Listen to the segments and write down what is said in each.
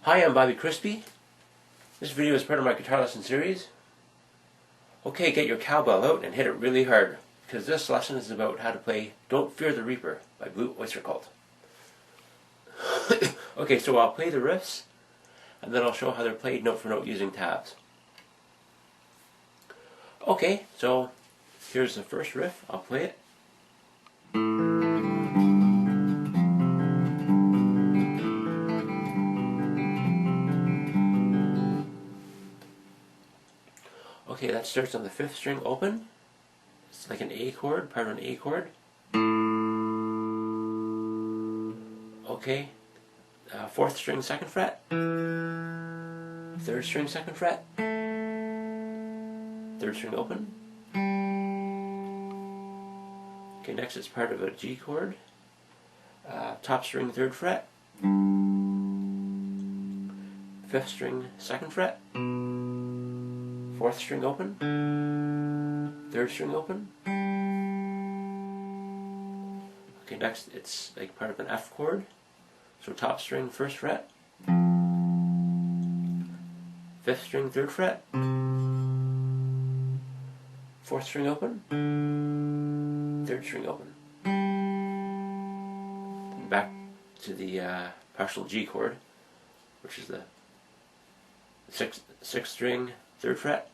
Hi, I'm Bobby Crispy. This video is part of my guitar lesson series. Okay, get your cowbell out and hit it really hard, because this lesson is about how to play Don't Fear the Reaper by Oyster Cult. Okay, so I'll play the riffs, and then I'll show how they're played note for note using tabs. Okay, so here's the first riff. I'll play it. Okay, that starts on the 5th string open. It's like an A chord, part of an A chord. Okay, 4th string 2nd fret, 3rd string 2nd fret, 3rd string open. Okay, next it's part of a G chord, top string 3rd fret, 5th string 2nd fret, 4th string open, 3rd string open. Okay, next it's like part of an F chord, so top string 1st fret, 5th string 3rd fret, 4th string open, 3rd string open. And back to the partial G chord, which is the 6th string 3rd fret,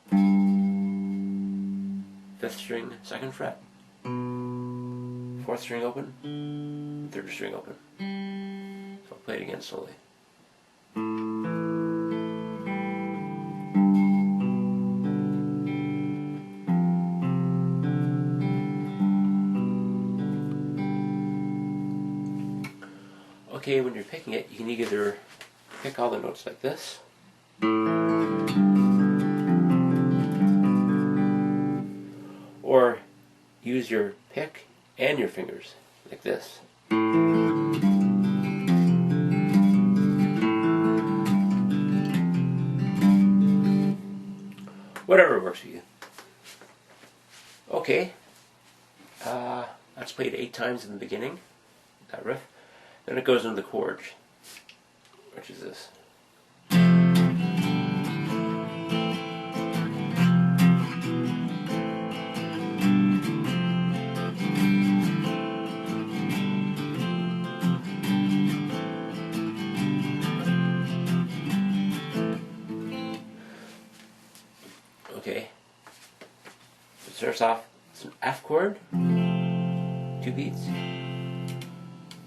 5th string 2nd fret, 4th string open, 3rd string open. So I'll play it again slowly. Okay, when you're picking it, you can either pick all the notes like this, or use your pick and your fingers, like this. Whatever works for you. Okay, that's played 8 times in the beginning, that riff. Then it goes into the chords, which is this. Okay, so it starts off, it's an F chord, 2 beats,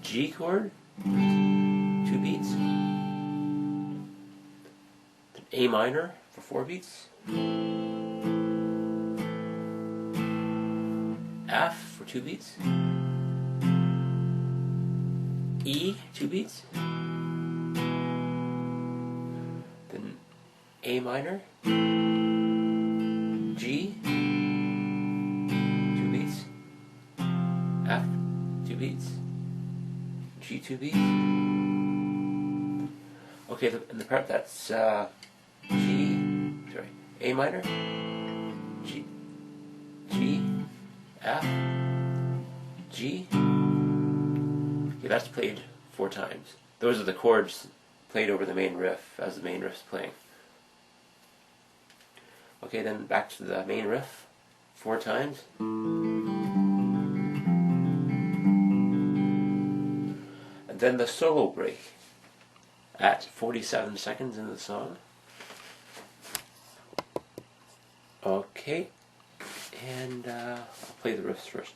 G chord, 2 beats, then A minor for 4 beats, F for 2 beats, E 2 beats, then A minor, G 2 beats, F 2 beats, G 2 beats. Okay, and the part that's A minor, G, F, G. Okay, that's played 4 times. Those are the chords played over the main riff as the main riff's playing. Okay, then back to the main riff 4 times. And then the solo break at 47 seconds into the song. Okay, and I'll play the riffs first.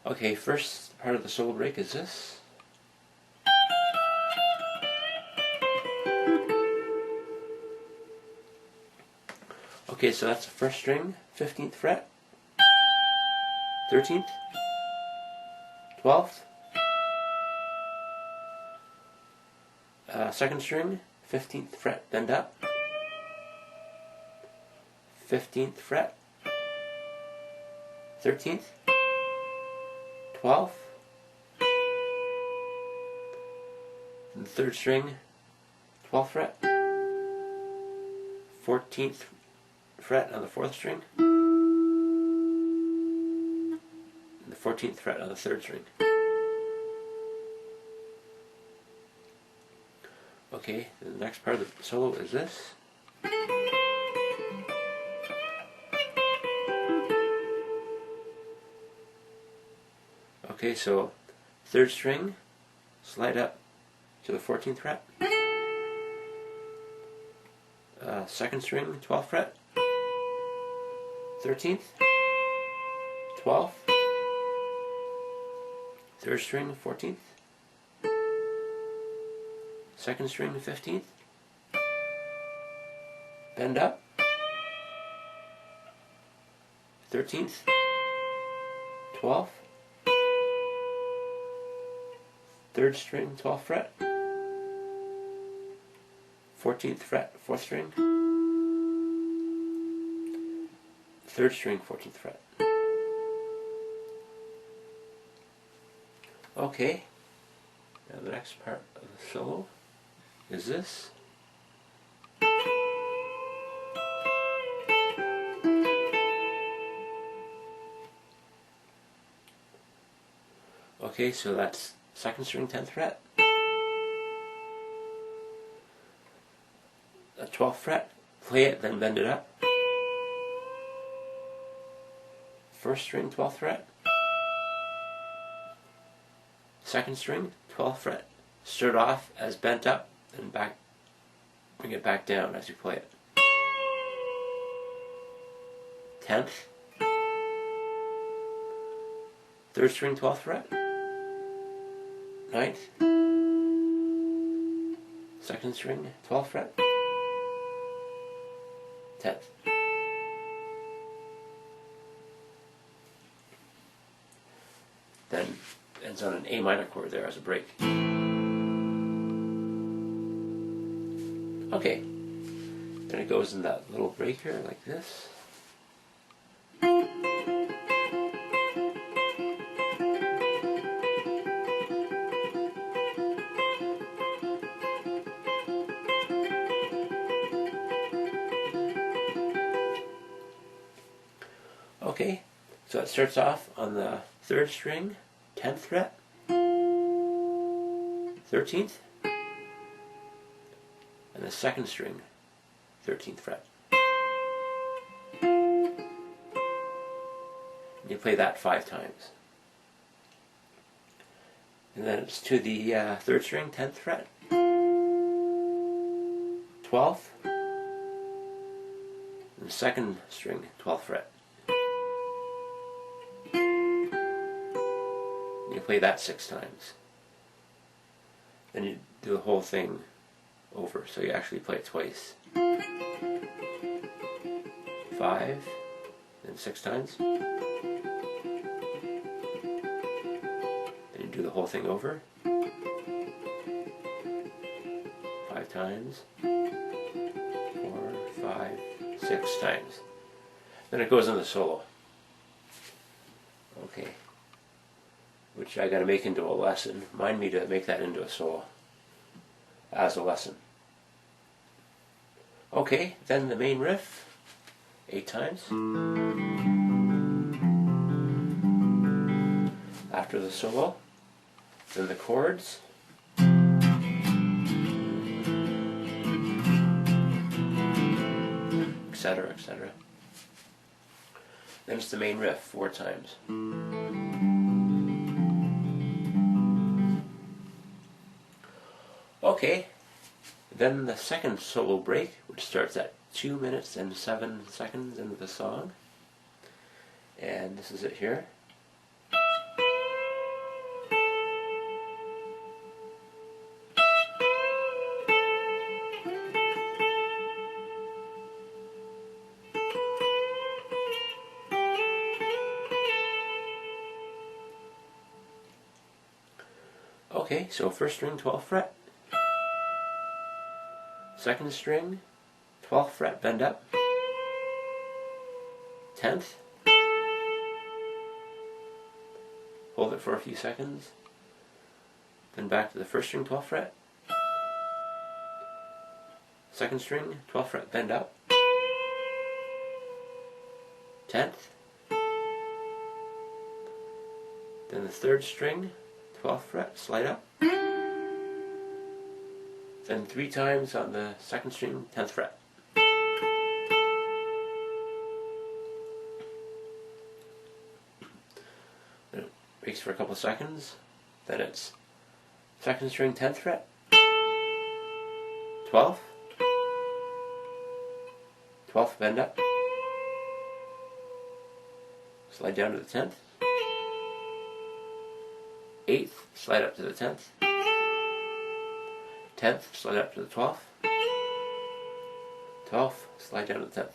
Okay, first part of the solo break is this. Okay, so that's the 1st string, 15th fret, 13th, 12th, 2nd string, 15th fret, bend up, 15th fret, 13th, 12th, and the 3rd string, 12th fret, 14th fret on the 4th string, and the 14th fret on the 3rd string. Okay, the next part of the solo is this. Okay, so 3rd string, slide up to the 14th fret. 2nd string, 12th fret. 13th, 12th. 3rd string, 14th. 2nd string, 15th. Bend up. 13th, 12th. 3rd string, 12th fret. 14th fret, 4th string. 3rd string, 14th fret. Okay, now the next part of the solo is this. Okay, so that's 2nd string, 10th fret. 12th fret, play it, then bend it up. 1st string, 12th fret. 2nd string, 12th fret. Start off as bent up and back, bring it back down as you play it. 10th. 3rd string, 12th fret. 9th. 2nd string, 12th fret. 10th. Then ends on an A minor chord there as a break. Okay, then it goes in that little break here like this. Okay, so it starts off on the 3rd string, 10th fret, 13th, and the 2nd string, 13th fret. And you play that 5 times. And then it's to the 3rd string, 10th fret, 12th, and the 2nd string, 12th fret. You play that 6 times. Then you do the whole thing over, so you actually play it twice. 5 and 6 times. Then you do the whole thing over 5 times. 4, 5, 6 times. Then it goes in the solo. Okay. Which I gotta make into a lesson. Remind me to make that into a solo as a lesson. Okay, then the main riff, 8 times. After the solo, then the chords. Etc., etc. Then it's the main riff, 4 times. Okay, then the second solo break, which starts at 2 minutes and 7 seconds into the song. And this is it here. Okay, so 1st string, 12th fret. 2nd string, 12th fret, bend up. 10th. Hold it for a few seconds. Then back to the 1st string, 12th fret. 2nd string, 12th fret, bend up. 10th, then the 3rd string, 12th fret, slide up, then 3 times on the 2nd string, 10th fret. Then it breaks for a couple seconds, then it's 2nd string, 10th fret, 12th, 12th, bend up, slide down to the 10th, 8th, slide up to the 10th, 10th, slide up to the 12th, 12th, slide down to the 10th.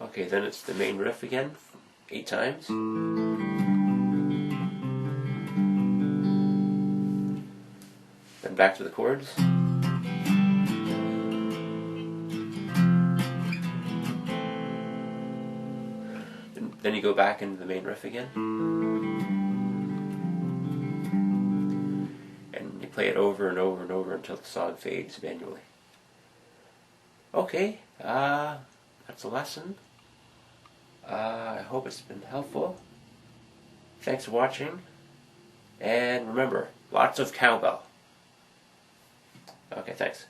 Okay, then it's the main riff again, 8 times. Then back to the chords. Then you go back into the main riff again. And you play it over and over and over until the song fades manually. Okay, that's a lesson. I hope it's been helpful. Thanks for watching. And remember, lots of cowbell. Okay, thanks.